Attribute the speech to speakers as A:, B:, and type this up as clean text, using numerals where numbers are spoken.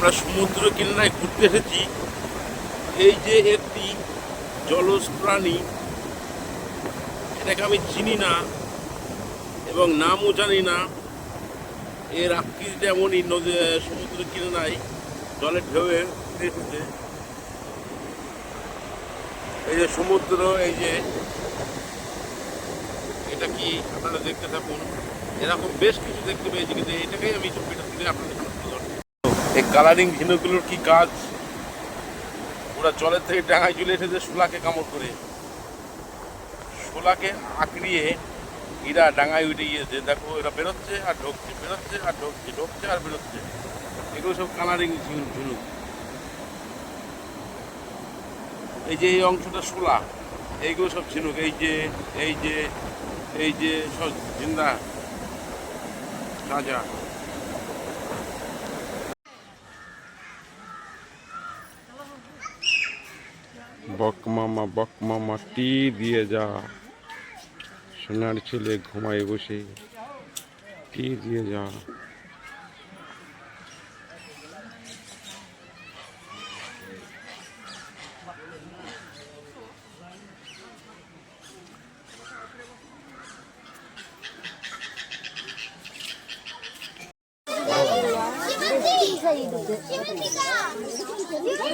A: আমরা সমুদ্র কিনারায় ঘুরতে এসেছি। এই যে একটি জলজ প্রাণী, এটাকে আমি চিনি না এবং নামও জানি না। এর আকৃতিটা এমনই, নদী সমুদ্র কিনারায় জলের ঢেউয়ে ঘুরতে এসেছে। এই যে সমুদ্র, এই যে এটা কি আপনারা দেখতে থাকুন। এরকম বেশ কিছু দেখতে পেয়েছি, কিন্তু এটাকেই আমি ছবিটা তুলে আপনাদের সামনে তুলে ধরছি। এই কালারিং ঝিনুকগুলোর কি কাজ! ওরা জলের থেকে ডাঙায় চলে এসেছে শোলাকে কামড় করে, শোলাকে আঁকড়িয়ে এরা ডাঙায় উঠে গিয়েছে। দেখো, এরা বেরোচ্ছে আর ঢুকছে, বেরোচ্ছে আর ঢুকছে, ঢুকছে আর বেরোচ্ছে। এগুলো সব কালারিং ঝিনুক। এই যে এই অংশটা শোলা, এইগুলো সব ঝিনুক। এই যে এই যে এই যে সব জিন্দা তাজা। বক মামা টি দিয়ে যা, সোনার ছেলে ঘুমায় বসে টি দিয়ে যা।
B: Iya,